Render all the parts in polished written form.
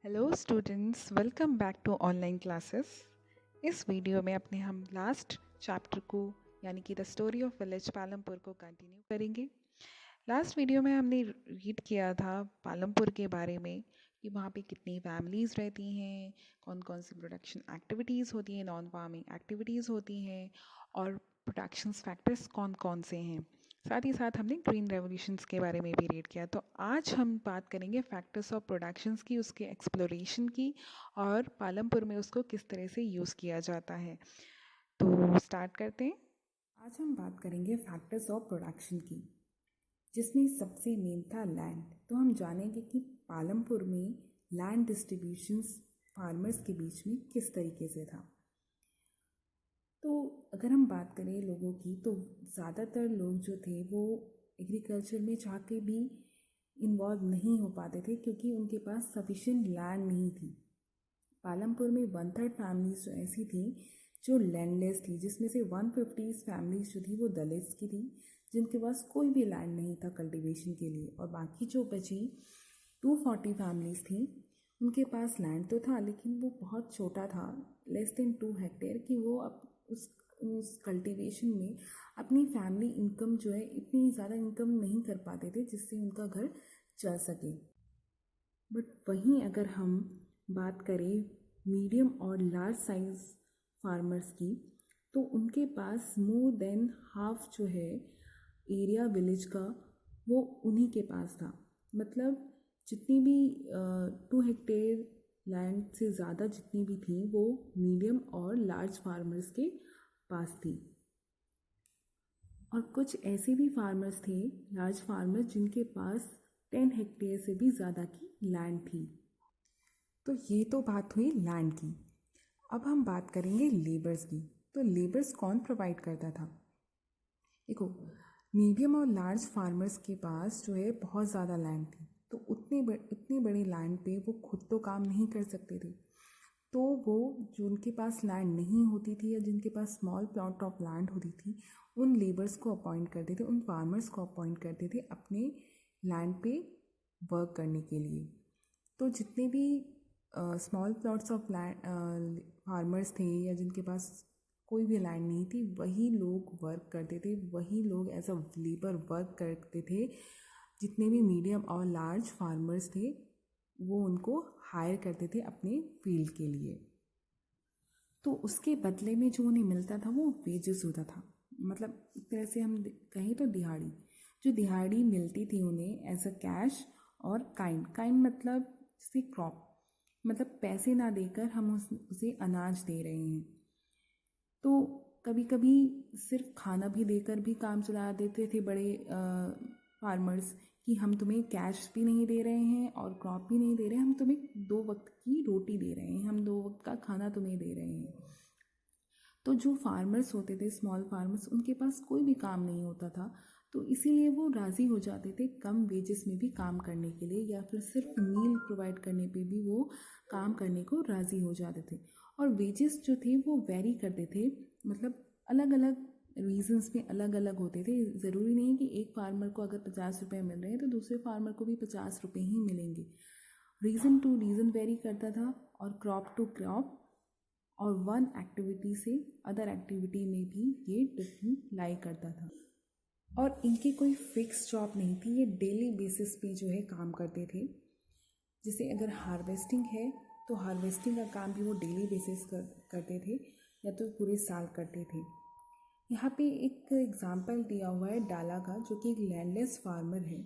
Hello students, welcome back to online classes. इस video में हम लास्ट चैप्टर को यानी कि the story of village Palampur को कंटिन्यू करेंगे। लास्ट वीडियो में हमने रीड किया था पालमपुर के बारे में कि वहाँ पे कितनी फैमिलीज़ रहती हैं, कौन कौन सी प्रोडक्शन एक्टिविटीज़ होती हैं, नॉन फार्मिंग एक्टिविटीज़ होती हैं और प्रोडक्शन फैक्टर्स कौन कौन से हैं। साथ ही साथ हमने ग्रीन रेवोल्यूशंस के बारे में भी रीड किया। तो आज हम बात करेंगे फैक्टर्स ऑफ प्रोडक्शंस की, उसके एक्सप्लोरेशन की और पालमपुर में उसको किस तरह से यूज़ किया जाता है। तो स्टार्ट करते हैं। आज हम बात करेंगे फैक्टर्स ऑफ प्रोडक्शन की, जिसमें सबसे मेन था लैंड। तो हम जानेंगे कि पालमपुर में लैंड डिस्ट्रीब्यूशंस फार्मर्स के बीच में किस तरीके से था। तो अगर हम बात करें लोगों की, तो ज़्यादातर लोग जो थे वो एग्रीकल्चर में चाह के भी इन्वॉल्व नहीं हो पाते थे, क्योंकि उनके पास सफिशिएंट लैंड नहीं थी। पालमपुर में 1/3 फैमिलीज जो ऐसी थी जो लैंडलेस थी, जिसमें से 150 फैमिलीज जो थी वो दलित्स की थी, जिनके पास कोई भी लैंड नहीं था कल्टीवेशन के लिए। और बाकी जो बची 240 फैमिलीज थी, उनके पास लैंड तो था, लेकिन वो बहुत छोटा था, लेस देन 2 हेक्टेयर, कि वो उस कल्टीवेशन में अपनी फैमिली इनकम जो है, इतनी ज़्यादा इनकम नहीं कर पाते थे जिससे उनका घर चल सके। बट वहीं अगर हम बात करें मीडियम और लार्ज साइज फार्मर्स की, तो उनके पास मोर देन हाफ जो है एरिया विलेज का, वो उन्हीं के पास था। मतलब जितनी भी 2 हेक्टेयर लैंड से ज़्यादा जितनी भी थी, वो मीडियम और लार्ज फार्मर्स के पास थी। और कुछ ऐसे भी फार्मर्स थे, लार्ज फार्मर्स, जिनके पास 10 हेक्टेयर से भी ज़्यादा की लैंड थी। तो ये तो बात हुई लैंड की। अब हम बात करेंगे लेबर्स की। तो लेबर्स कौन प्रोवाइड करता था? देखो, मीडियम और लार्ज फार्मर्स के पास जो है बहुत ज़्यादा लैंड थी, तो उतनी बड़ी लैंड पे वो खुद तो काम नहीं कर सकते थे। तो वो जो उनके पास लैंड नहीं होती थी या जिनके पास स्मॉल प्लॉट ऑफ लैंड होती थी, उन लेबर्स को अपॉइंट करते थे, उन फार्मर्स को अपॉइंट करते थे अपने लैंड पे वर्क करने के लिए। तो जितने भी small plots of land farmers थे या जिनके पास कोई भी लैंड नहीं थी, वही लोग वर्क करते थे, वही लोग एज अ लेबर वर्क करते थे। जितने भी मीडियम और लार्ज फार्मर्स थे, वो उनको हायर करते थे अपने फील्ड के लिए। तो उसके बदले में जो उन्हें मिलता था वो वेजेस होता था। मतलब एक तरह से हम कहें तो दिहाड़ी, जो दिहाड़ी मिलती थी उन्हें एज अ कैश और काइंड मतलब जैसे क्रॉप, मतलब पैसे ना देकर हम उसे अनाज दे रहे हैं। तो कभी कभी सिर्फ खाना भी देकर भी काम चला देते थे बड़े फार्मर्स, कि हम तुम्हें कैश भी नहीं दे रहे हैं और क्रॉप भी नहीं दे रहे हैं, हम तुम्हें 2 वक्त की रोटी दे रहे हैं, हम 2 वक्त का खाना तुम्हें दे रहे हैं। तो जो फार्मर्स होते थे, स्मॉल फार्मर्स, उनके पास कोई भी काम नहीं होता था, तो इसीलिए वो राज़ी हो जाते थे कम वेजेस में भी काम करने के लिए, या फिर सिर्फ मील प्रोवाइड करने पे भी वो काम करने को राज़ी हो जाते थे। और वेजेस जो थे वो वेरी करते थे, मतलब अलग अलग रीजंस में अलग अलग होते थे। ज़रूरी नहीं कि एक फार्मर को अगर 50 रुपये मिल रहे हैं तो दूसरे फार्मर को भी 50 रुपये ही मिलेंगे। रीज़न टू रीज़न वेरी करता था, और क्रॉप टू क्रॉप, और वन एक्टिविटी से अदर एक्टिविटी में भी ये डिफरेंट लाई करता था। और इनकी कोई फिक्स जॉब नहीं थी, ये डेली बेसिस पे जो है काम करते थे। जैसे अगर हार्वेस्टिंग है तो हार्वेस्टिंग का काम भी वो डेली बेसिस करते थे, या तो पूरे साल करते थे। यहाँ पे एक एग्जाम्पल दिया हुआ है डाला का, जो कि एक लैंडलेस फार्मर है।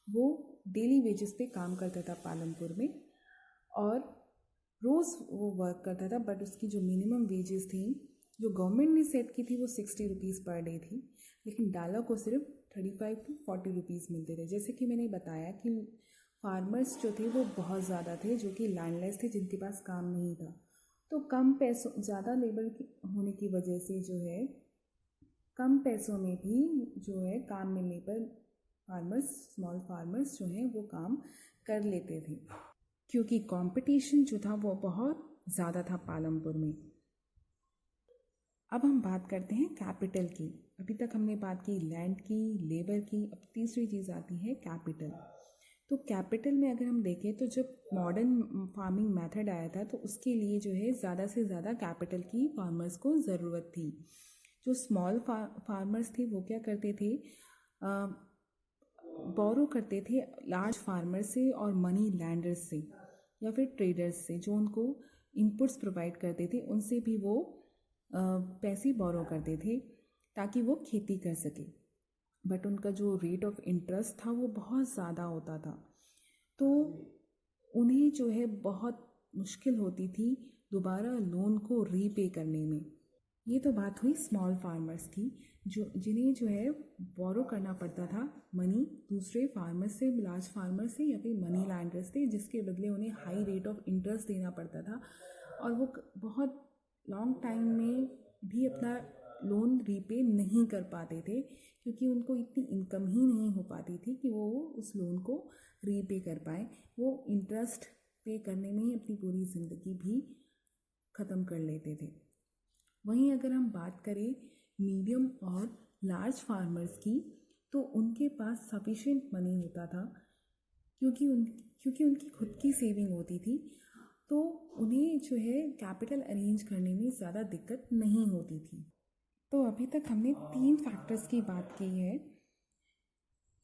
वो डेली वेजेस पे काम करता था पालमपुर में, और रोज़ वो वर्क करता था, बट उसकी जो मिनिमम वेजेस थी जो गवर्नमेंट ने सेट की थी वो 60 रुपीज़ पर डे थी, लेकिन डाला को सिर्फ 35 टू 40 रुपीज़ मिलते थे। जैसे कि मैंने बताया कि फार्मर्स जो थे वो बहुत ज़्यादा थे, जो कि लैंडलेस थे, जिनके पास काम नहीं था। तो कम पैसों, ज़्यादा लेबर होने की वजह से जो है कम पैसों में भी जो है काम मिलने पर फार्मर्स, स्मॉल फार्मर्स जो हैं वो काम कर लेते थे, क्योंकि कंपटीशन जो था वो बहुत ज़्यादा था पालमपुर में। अब हम बात करते हैं कैपिटल की। अभी तक हमने बात की लैंड की, लेबर की, अब तीसरी चीज़ आती है कैपिटल। तो कैपिटल में अगर हम देखें तो जब मॉडर्न फार्मिंग मेथड आया था तो उसके लिए जो है ज़्यादा से ज़्यादा कैपिटल की फार्मर्स को ज़रूरत थी। जो स्मॉल फार्मर्स थे वो क्या करते थे, बोरो करते थे लार्ज फार्मर से और मनी लैंडर्स से या फिर ट्रेडर्स से जो उनको इनपुट्स प्रोवाइड करते थे, उनसे भी वो पैसे बोरो करते थे ताकि वो खेती कर सके। बट उनका जो रेट ऑफ इंटरेस्ट था वो बहुत ज़्यादा होता था, तो उन्हें जो है बहुत मुश्किल होती थी दोबारा लोन को रीपे करने में। ये तो बात हुई स्मॉल फार्मर्स की, जो जिन्हें जो है बोरो करना पड़ता था मनी दूसरे फार्मर्स से, लार्ज फार्मर्स से या फिर मनी लैंडर्स से, जिसके बदले उन्हें हाई रेट ऑफ इंटरेस्ट देना पड़ता था और वो बहुत लॉन्ग टाइम में भी अपना लोन रीपे नहीं कर पाते थे क्योंकि उनको इतनी इनकम ही नहीं हो पाती थी कि वो उस लोन को रीपे कर पाए। वो इंटरेस्ट पे करने में ही अपनी पूरी ज़िंदगी भी ख़त्म कर लेते थे। वहीं अगर हम बात करें मीडियम और लार्ज फार्मर्स की, तो उनके पास सफिशिएंट मनी होता था क्योंकि उनकी खुद की सेविंग होती थी, तो उन्हें जो है कैपिटल अरेंज करने में ज़्यादा दिक्कत नहीं होती थी। तो अभी तक हमने 3 फैक्टर्स की बात की है,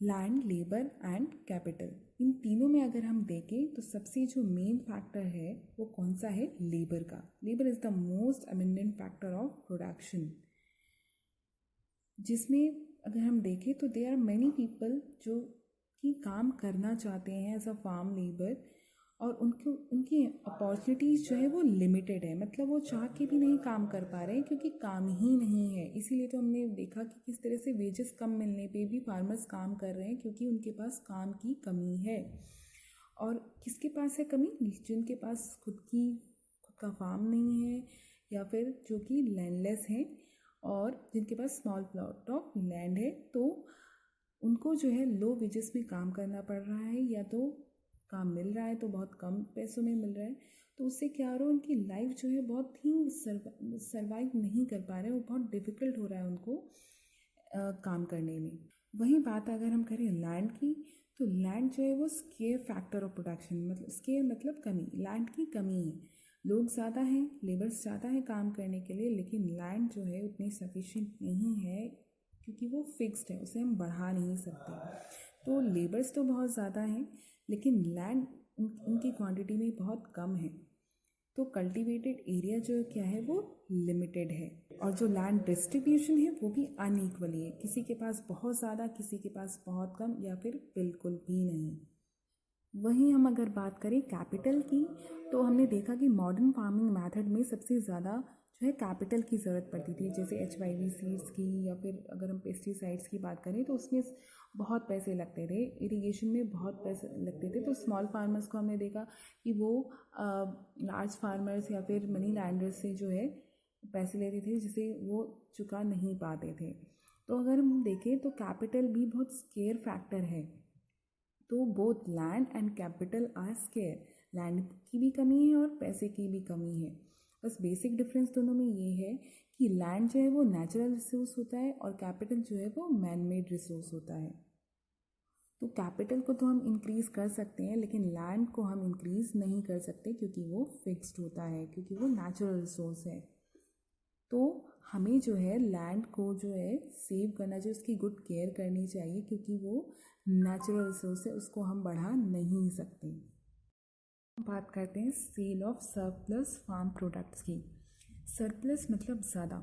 लैंड, लेबर एंड कैपिटल। इन तीनों में अगर हम देखें तो सबसे जो मेन फैक्टर है वो कौन सा है, लेबर का। Labour is the most abundant factor of production, जिसमें अगर हम देखें तो देयर आर मैनी पीपल जो कि काम करना चाहते हैं एज अ फार्म लेबर, और उनकी अपॉर्चुनिटीज़ जो है वो लिमिटेड है, मतलब वो चाह के भी नहीं काम कर पा रहे हैं क्योंकि काम ही नहीं है। इसीलिए तो हमने देखा कि किस तरह से वेजेस कम मिलने पे भी फार्मर्स काम कर रहे हैं क्योंकि उनके पास काम की कमी है। और किसके पास है कमी, जिनके पास खुद का फार्म नहीं है या फिर जो कि लैंडलेस हैं और जिनके पास स्मॉल प्लॉट ऑफ लैंड है, तो उनको जो है लो वेजेस में काम करना पड़ रहा है या तो काम मिल रहा है तो बहुत कम पैसों में मिल रहा है, तो उससे क्या हो रहा है, उनकी लाइफ जो है बहुत ही सर्वाइव नहीं कर पा रहे हैं, वो बहुत डिफ़िकल्ट हो रहा है उनको काम करने में। वहीं बात अगर हम करें लैंड की, तो लैंड जो है वो स्केयर फैक्टर ऑफ प्रोडक्शन, मतलब स्केयर मतलब कमी, लैंड की कमी है। लोग ज़्यादा हैं, लेबर्स ज़्यादा हैं काम करने के लिए, लेकिन लैंड जो है उतनी सफिशिएंट नहीं है क्योंकि वो फिक्स्ड है, उसे हम बढ़ा नहीं सकते। तो लेबर्स तो बहुत ज़्यादा हैं लेकिन लैंड उनकी क्वांटिटी में बहुत कम है, तो कल्टीवेटेड एरिया जो क्या है वो लिमिटेड है, और जो लैंड डिस्ट्रीब्यूशन है वो भी अनइक्वली है, किसी के पास बहुत ज़्यादा, किसी के पास बहुत कम या फिर बिल्कुल भी नहीं। वहीं हम अगर बात करें कैपिटल की, तो हमने देखा कि मॉडर्न फार्मिंग मेथड में सबसे ज़्यादा जो है कैपिटल की ज़रूरत पड़ती थी, जैसे HYV सीड्स की या फिर अगर हम पेस्टिसाइड्स की बात करें तो उसमें बहुत पैसे लगते थे, इरिगेशन में बहुत पैसे लगते थे। तो स्मॉल फार्मर्स को हमने देखा कि वो लार्ज फार्मर्स या फिर मनी लैंडर्स से जो है पैसे लेते थे जिसे वो चुका नहीं पाते थे। तो अगर हम देखें तो कैपिटल भी बहुत स्केयर फैक्टर है, तो both land and capital R square, land की भी कमी है और पैसे की भी कमी है। बस बेसिक डिफरेंस दोनों में ये है कि लैंड जो है वो नेचुरल रिसोर्स होता है और कैपिटल जो है वो मैन मेड रिसोर्स होता है। तो कैपिटल को तो हम इंक्रीज़ कर सकते हैं लेकिन लैंड को हम इंक्रीज़ नहीं कर सकते क्योंकि वो फिक्स्ड होता है, क्योंकि वो नेचुरल रिसोर्स है। तो हमें जो है लैंड को जो है सेव करना चाहिए, उसकी गुड केयर करनी चाहिए क्योंकि वो नेचुरल रिसोर्स है, उसको हम बढ़ा नहीं सकते। बात करते हैं sale of surplus farm products की। सरप्लस मतलब ज़्यादा,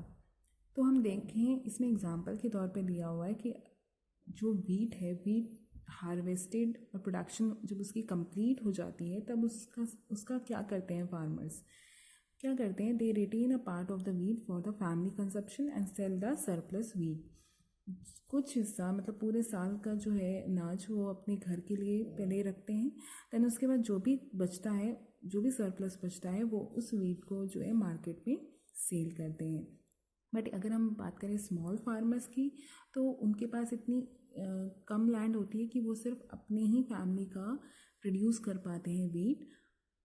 तो हम देखें इसमें एग्जांपल के तौर पे दिया हुआ है कि जो वीट है, वीट हार्वेस्टेड और प्रोडक्शन जब उसकी कंप्लीट हो जाती है तब उसका क्या करते हैं फार्मर्स, क्या करते हैं, they retain a part of the wheat for the family consumption and sale the surplus wheat. कुछ हिस्सा मतलब पूरे साल का जो है अनाज वो अपने घर के लिए पहले रखते हैं, देन उसके बाद जो भी बचता है, जो भी सरप्लस बचता है वो उस वीट को जो है मार्केट में सेल करते हैं। बट अगर हम बात करें स्मॉल फार्मर्स की, तो उनके पास इतनी कम लैंड होती है कि वो सिर्फ अपने ही फैमिली का प्रोड्यूस कर पाते हैं वीट,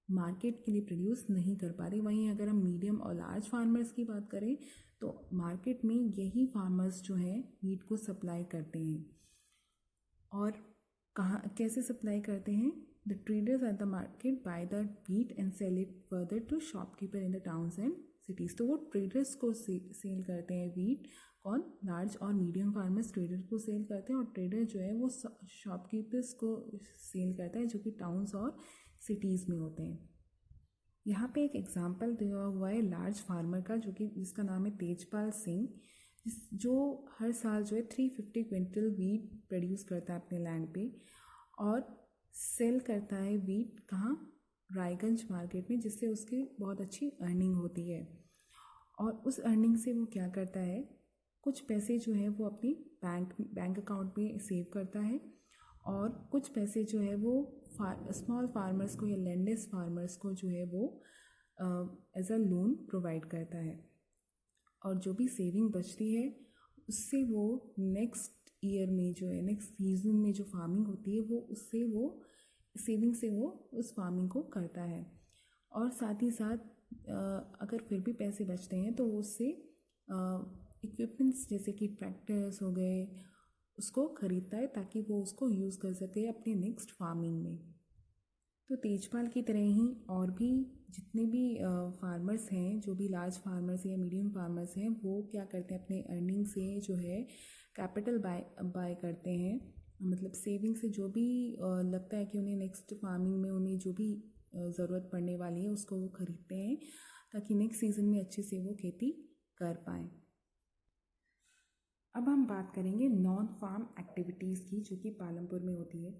मार्केट के लिए प्रोड्यूस नहीं कर पा रहे। वहीं अगर हम मीडियम और लार्ज फार्मर्स की बात करें तो मार्केट में यही फार्मर्स जो हैं वीट को सप्लाई करते हैं और कहाँ कैसे सप्लाई करते हैं? The traders at the market buy the wheat and sell it further to shopkeeper in the towns and cities. तो वो ट्रेडर्स को सेल करते हैं वीट। कौन? लार्ज और मीडियम फार्मर्स ट्रेडर को सेल करते हैं और ट्रेडर जो है वो शॉपकीपर्स को सेल करता है जो कि टाउन्स और सिटीज़ में होते हैं। यहाँ पे एक एग्जांपल दिया हुआ है लार्ज फार्मर का, जो कि जिसका नाम है तेजपाल सिंह, जो हर साल जो है 350 क्विंटल वीट प्रोड्यूस करता है अपने लैंड पे और सेल करता है वीट कहाँ? रायगंज मार्केट में, जिससे उसकी बहुत अच्छी अर्निंग होती है। और उस अर्निंग से वो क्या करता है, कुछ पैसे जो है वो अपनी बैंक अकाउंट में सेव करता है और कुछ पैसे जो है वो स्मॉल फार्मर्स को या लैंडलेस फार्मर्स को जो है वो एज अ लोन प्रोवाइड करता है। और जो भी सेविंग बचती है उससे वो नेक्स्ट ईयर में जो है नेक्स्ट सीजन में जो फार्मिंग होती है वो उससे वो सेविंग से वो उस फार्मिंग को करता है। और साथ ही साथ अगर फिर भी पैसे बचते हैं तो उससे इक्विपमेंट्स जैसे कि ट्रैक्टर्स हो गए उसको ख़रीदता है ताकि वो उसको यूज़ कर सके अपने नेक्स्ट फार्मिंग में। तो तेजपाल की तरह ही और भी जितने भी फार्मर्स हैं, जो भी लार्ज फार्मर्स या मीडियम फार्मर्स हैं, वो क्या करते हैं अपने अर्निंग से जो है कैपिटल बाय करते हैं। मतलब सेविंग से जो भी लगता है कि उन्हें नेक्स्ट फार्मिंग में उन्हें जो भी ज़रूरत पड़ने वाली है उसको वो ख़रीदते हैं ताकि नेक्स्ट सीज़न में अच्छे से वो खेती कर पाएँ। अब हम बात करेंगे नॉन फार्म एक्टिविटीज़ की, जो कि पालमपुर में होती है।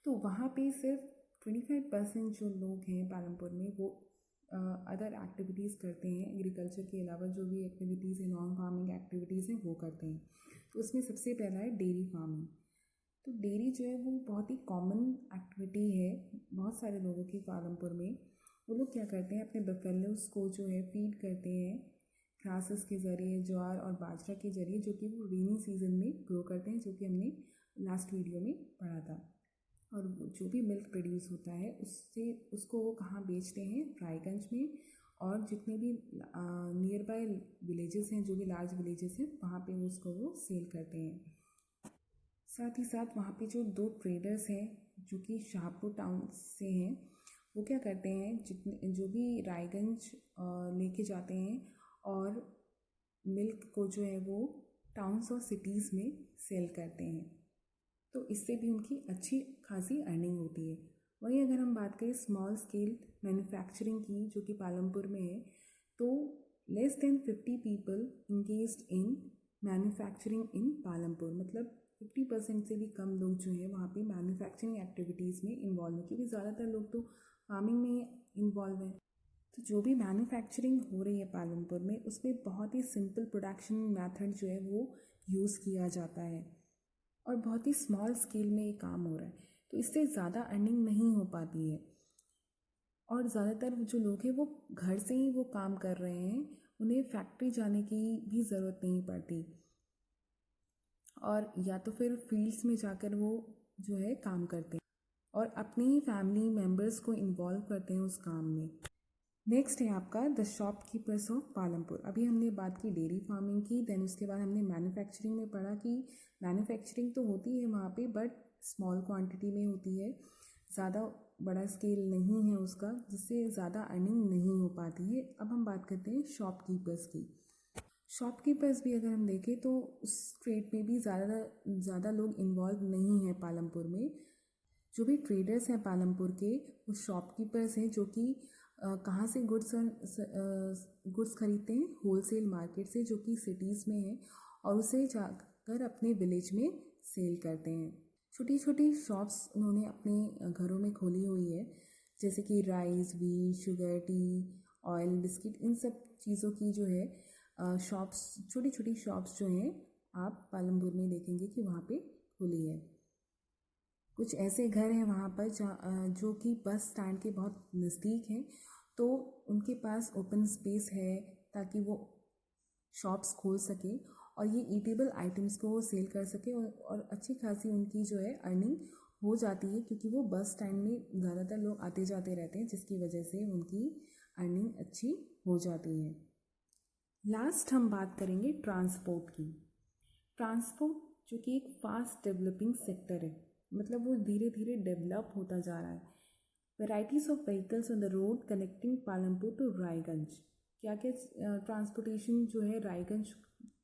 तो वहाँ पे सिर्फ 25% जो लोग हैं पालमपुर में वो अदर एक्टिविटीज़ करते हैं, एग्रीकल्चर के अलावा जो भी एक्टिविटीज़ हैं, नॉन फार्मिंग एक्टिविटीज़ हैं वो करते हैं। तो उसमें सबसे पहला है डेयरी फार्मिंग। तो डेयरी जो है वो बहुत ही कॉमन एक्टिविटी है बहुत सारे लोगों की पालमपुर में। वो लोग क्या करते हैं, अपने बफेलोज़ को जो है फीड करते हैं ग्रासेस के ज़रिए, ज्वार और बाजरा के ज़रिए, जो कि वो रेनी सीज़न में ग्रो करते हैं, जो कि हमने लास्ट वीडियो में पढ़ा था। और जो भी मिल्क प्रोड्यूस होता है उससे उसको वो कहाँ बेचते हैं? रायगंज में। और जितने भी नियर बाय विलेजेस हैं, जो भी लार्ज विलेजेस हैं, वहाँ पे उसको वो सेल करते हैं। साथ ही साथ वहाँ पे जो 2 ट्रेडर्स हैं जो कि शाहपुर टाउन से हैं, वो क्या करते हैं, जितने जो भी रायगंज लेके जाते हैं और मिल्क को जो है वो टाउन्स और सिटीज़ में सेल करते हैं। तो इससे भी उनकी अच्छी खासी अर्निंग होती है। वहीं अगर हम बात करें स्मॉल स्केल मैन्युफैक्चरिंग की, जो कि पालमपुर में है, तो less than 50 people engaged in manufacturing इन पालमपुर। मतलब 50% से भी कम लोग जो हैं वहाँ पे मैन्युफैक्चरिंग एक्टिविटीज़ में इन्वॉल्व हैं, क्योंकि ज़्यादातर लोग तो फार्मिंग में इन्वॉल्व हैं। तो जो भी मैन्युफैक्चरिंग हो रही है पालमपुर में, उसमें बहुत ही सिंपल प्रोडक्शन मेथड जो है वो यूज़ किया जाता है और बहुत ही स्मॉल स्केल में ये काम हो रहा है। तो इससे ज़्यादा अर्निंग नहीं हो पाती है और ज़्यादातर जो लोग हैं वो घर से ही वो काम कर रहे हैं, उन्हें फैक्ट्री जाने की भी ज़रूरत नहीं पड़ती और या तो फिर फील्ड्स में जाकर वो जो है काम करते हैं और अपनी ही फैमिली मेम्बर्स को इन्वॉल्व करते हैं उस काम में। नेक्स्ट है आपका द शॉपकीपर्स ऑफ पालमपुर। अभी हमने बात की डेयरी फार्मिंग की, देन उसके बाद हमने मैन्युफैक्चरिंग में पढ़ा कि मैन्युफैक्चरिंग तो होती है वहाँ पे बट स्मॉल क्वांटिटी में होती है, ज़्यादा बड़ा स्केल नहीं है उसका, जिससे ज़्यादा अर्निंग नहीं हो पाती है। अब हम बात करते हैं शॉपकीपर्स की। शॉपकीपर्स भी अगर हम देखें तो उस ट्रेड में भी ज़्यादा लोग इन्वॉल्व नहीं हैं पालमपुर में। जो भी ट्रेडर्स हैं पालमपुर के, वो शॉपकीपर्स हैं जो कि कहाँ से गुड्स खरीदते हैं? होलसेल मार्केट से, जो कि सिटीज़ में है, और उसे जाकर अपने विलेज में सेल करते हैं। छोटी छोटी शॉप्स उन्होंने अपने घरों में खोली हुई है, जैसे कि rice, wheat, sugar, tea, oil, biscuit, इन सब चीज़ों की जो है शॉप्स, छोटी छोटी शॉप्स जो हैं आप पालमपुर में देखेंगे कि वहाँ पे खुली है। कुछ ऐसे घर हैं वहाँ पर जो कि बस स्टैंड के बहुत नज़दीक हैं, तो उनके पास ओपन स्पेस है ताकि वो शॉप्स खोल सके और ये ईटेबल आइटम्स को सेल कर सके और अच्छी खासी उनकी जो है अर्निंग हो जाती है, क्योंकि वो बस स्टैंड में ज़्यादातर लोग आते जाते रहते हैं, जिसकी वजह से उनकी अर्निंग अच्छी हो जाती है। लास्ट हम बात करेंगे ट्रांसपोर्ट की। ट्रांसपोर्ट जो कि एक फास्ट डेवलपिंग सेक्टर है, मतलब वो धीरे धीरे डेवलप होता जा रहा है। Varieties of vehicles on the road connecting Palampur to Raiganj. क्या क्या ट्रांसपोर्टेशन जो है रायगंज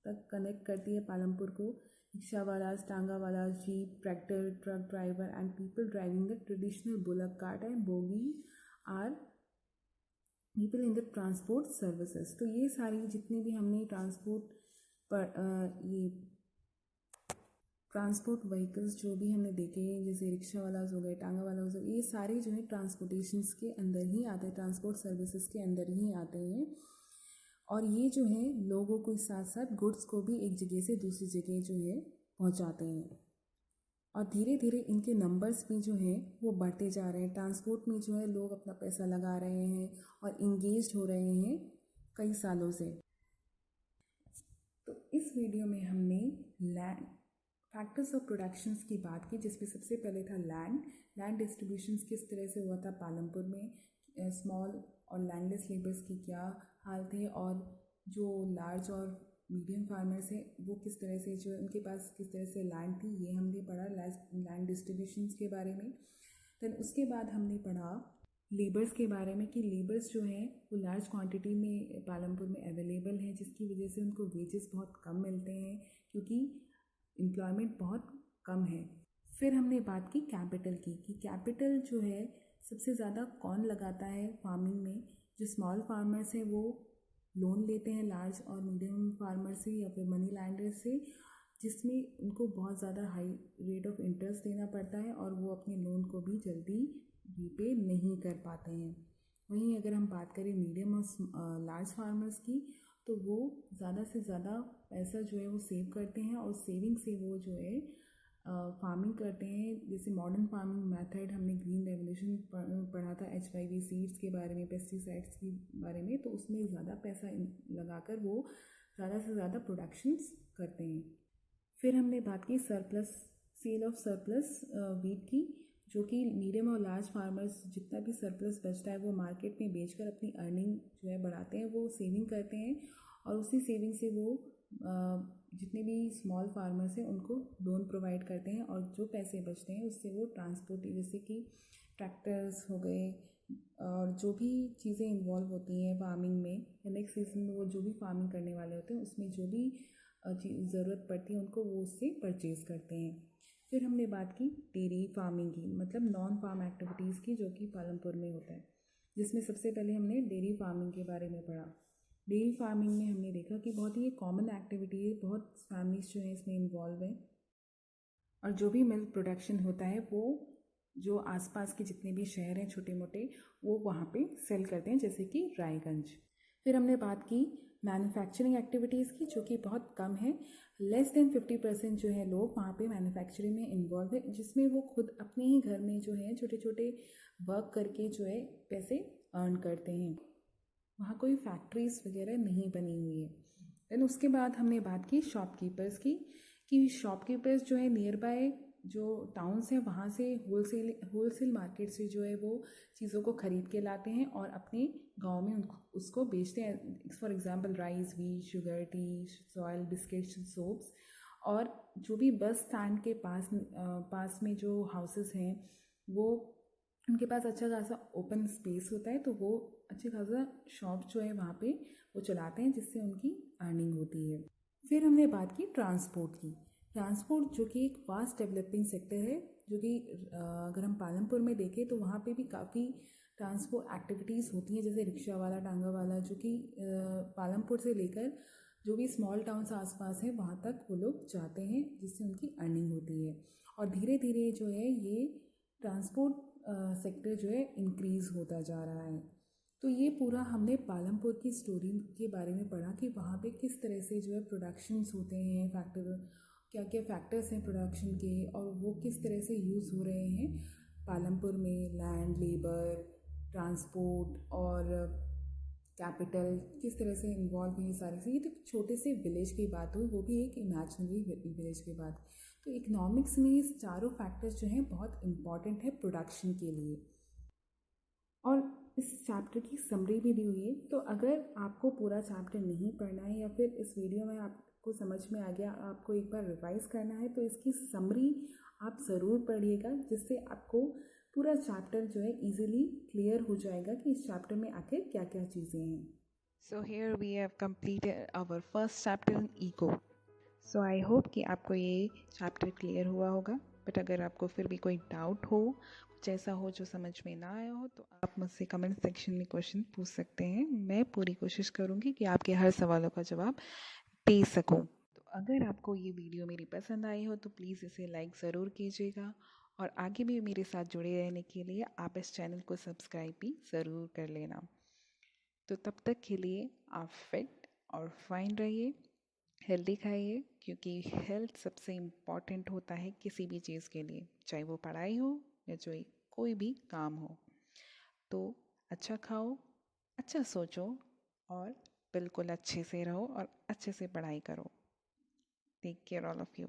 तक कनेक्ट करती है पालमपुर को। रिक्शा वाला, टांगा वाला, jeep, tractor, truck driver and people driving the traditional bullock cart and bogie are people in the transport services. तो ये सारी जितनी भी हमने ट्रांसपोर्ट पर ये ट्रांसपोर्ट व्हीकल्स जो भी हमने देखे हैं, जैसे रिक्शा वाला हो गए, टांगा वाला हो गए, ये सारे जो है ट्रांसपोर्टेशंस के अंदर ही आते हैं, ट्रांसपोर्ट सर्विसेज के अंदर ही आते हैं। और ये जो है लोगों को साथ साथ गुड्स को भी एक जगह से दूसरी जगह जो है पहुंचाते हैं। और धीरे धीरे इनके नंबर्स भी जो है वो बढ़ते जा रहे हैं। ट्रांसपोर्ट में जो है लोग अपना पैसा लगा रहे हैं और इंगेज हो रहे हैं कई सालों से। तो इस वीडियो में हमने लैंड फैक्टर्स ऑफ प्रोडक्शंस की बात की, जिसमें सबसे पहले था लैंड डिस्ट्रीब्यूशंस किस तरह से हुआ था पालमपुर में, स्मॉल और लैंडलेस लेबर्स की क्या हाल थे, और जो लार्ज और मीडियम फार्मर्स हैं वो किस तरह से जो उनके पास किस तरह से लैंड थी, ये हमने पढ़ा लैंड डिस्ट्रीब्यूशंस के बारे में। देन उसके बाद हमने पढ़ा लेबर्स के बारे में कि लेबर्स जो हैं वो लार्ज क्वांटिटी में पालमपुर में अवेलेबल हैं, जिसकी वजह से उनको वेजेस बहुत कम मिलते हैं क्योंकि एम्प्लॉयमेंट बहुत कम है। फिर हमने बात की कैपिटल की कि कैपिटल जो है सबसे ज़्यादा कौन लगाता है फार्मिंग में। जो स्मॉल फार्मर्स हैं वो लोन लेते हैं लार्ज और मीडियम फार्मर से या फिर मनी लैंडर से, जिसमें उनको बहुत ज़्यादा हाई रेट ऑफ इंटरेस्ट देना पड़ता है और वो अपने लोन को भी जल्दी रीपे नहीं कर पाते हैं। वहीं अगर हम बात करें मीडियम और लार्ज फार्मर्स की, तो वो ज़्यादा से ज़्यादा पैसा जो है वो सेव करते हैं और सेविंग से वो जो है फार्मिंग करते हैं। जैसे मॉडर्न फार्मिंग मेथड हमने ग्रीन रेवोल्यूशन पढ़ा था, HYV सीड्स के बारे में, पेस्टिसाइड्स के बारे में, तो उसमें ज़्यादा पैसा लगाकर वो ज़्यादा से ज़्यादा प्रोडक्शंस करते हैं। फिर हमने बात की surplus sale of surplus wheat की, जो कि मीडियम और लार्ज फार्मर्स जितना भी सरप्लस बचता है वो मार्केट में बेचकर अपनी अर्निंग जो है बढ़ाते हैं, वो सेविंग करते हैं और उसी सेविंग से वो जितने भी स्मॉल फार्मर्स हैं उनको लोन प्रोवाइड करते हैं और जो पैसे बचते हैं उससे वो ट्रांसपोर्ट जैसे कि ट्रैक्टर्स हो गए और जो भी चीज़ें इन्वॉल्व होती हैं फार्मिंग में, नेक्स्ट सीजन में वो जो भी फार्मिंग करने वाले होते हैं उसमें जो भी ज़रूरत पड़ती है उनको वो उससे परचेज़ करते हैं। फिर हमने बात की डेयरी फार्मिंग की, मतलब नॉन फार्म एक्टिविटीज़ की, जो कि पालमपुर में होता है, जिसमें सबसे पहले हमने डेयरी फार्मिंग के बारे में पढ़ा। डेयरी फार्मिंग में हमने देखा कि बहुत ही कॉमन एक्टिविटी है, बहुत फैमिलीज जो है इसमें इन्वॉल्व हैं और जो भी मिल्क प्रोडक्शन होता है वो जो आसपास के जितने भी शहर हैं छोटे मोटे वो वहाँ पे सेल करते हैं, जैसे कि रायगंज। फिर हमने बात की मैन्युफैक्चरिंग एक्टिविटीज़ की, जो कि बहुत कम है, लेस देन 50% जो है लोग वहाँ पे मैन्युफैक्चरिंग में इन्वॉल्व है, जिसमें वो खुद अपने ही घर में जो है छोटे छोटे वर्क करके जो है पैसे अर्न करते हैं। वहाँ कोई फैक्ट्रीज वगैरह नहीं बनी हुई है। देन उसके बाद हमने बात की शॉपकीपर्स की, कि शॉपकीपर्स जो है नियर बाय जो टाउन्स हैं वहाँ से होलसेल मार्केट से जो है वो चीज़ों को ख़रीद के लाते हैं और अपने गांव में उसको बेचते हैं। For example rice, wheat, sugar, T, soil, biscuits, soaps. और जो भी बस स्टैंड के पास में जो हाउसेस हैं वो उनके पास अच्छा खासा ओपन स्पेस होता है, तो वो अच्छे खासा शॉप जो है वहाँ पे वो चलाते हैं, जिससे उनकी अर्निंग होती है। फिर हमने बात की ट्रांसपोर्ट की। ट्रांसपोर्ट जो कि एक फास्ट डेवलपिंग सेक्टर है, जो कि अगर हम पालमपुर में देखें तो वहाँ पे भी काफ़ी ट्रांसपोर्ट एक्टिविटीज़ होती हैं, जैसे रिक्शा वाला, टांगा वाला, जो कि पालमपुर से लेकर जो भी स्मॉल टाउन्स आसपास हैं वहाँ तक वो लोग जाते हैं, जिससे उनकी अर्निंग होती है। और धीरे धीरे जो है ये ट्रांसपोर्ट सेक्टर जो है इंक्रीज़ होता जा रहा है। तो ये पूरा हमने पालमपुर की स्टोरी के बारे में पढ़ा कि वहाँ पे किस तरह से जो है प्रोडक्शंस होते हैं, क्या क्या फैक्टर्स हैं प्रोडक्शन के, और वो किस तरह से यूज़ हो रहे हैं पालमपुर में। लैंड, लेबर, ट्रांसपोर्ट और कैपिटल किस तरह से इन्वॉल्व हुई सारी से। ये तो छोटे से विलेज की बात हुई, वो भी एक इमेजिनरी विलेज की बात। तो इकोनॉमिक्स में इस चारों फैक्टर्स जो हैं बहुत इम्पॉर्टेंट है प्रोडक्शन के लिए। और इस चैप्टर की समरी भी दी हुई है, तो अगर आपको पूरा चैप्टर नहीं पढ़ना है या फिर इस वीडियो में आपको समझ में आ गया, आपको एक बार रिवाइज करना है, तो इसकी समरी आप ज़रूर पढ़िएगा, जिससे आपको पूरा चैप्टर जो है इजीली क्लियर हो जाएगा कि इस चैप्टर में आखिर क्या क्या चीज़ें हैं। So here we have completed our first chapter in ego. So I hope कि आपको ये चैप्टर क्लियर हुआ होगा। बट अगर आपको फिर भी कोई डाउट हो, कुछ ऐसा हो जो समझ में ना आया हो, तो आप मुझसे कमेंट सेक्शन में क्वेश्चन पूछ सकते हैं। मैं पूरी कोशिश करूँगी कि आपके हर सवालों का जवाब दे सकूँ। तो अगर आपको ये वीडियो मेरी पसंद आई हो तो प्लीज़ इसे लाइक ज़रूर कीजिएगा, और आगे भी मेरे साथ जुड़े रहने के लिए आप इस चैनल को सब्सक्राइब भी ज़रूर कर लेना। तो तब तक के लिए आप फिट और फाइन रहिए, हेल्दी खाइए, क्योंकि हेल्थ सबसे इम्पॉर्टेंट होता है किसी भी चीज़ के लिए, चाहे वो पढ़ाई हो या जो कोई भी काम हो। तो अच्छा खाओ, अच्छा सोचो, और बिल्कुल अच्छे से रहो और अच्छे से पढ़ाई करो। Take care all of you.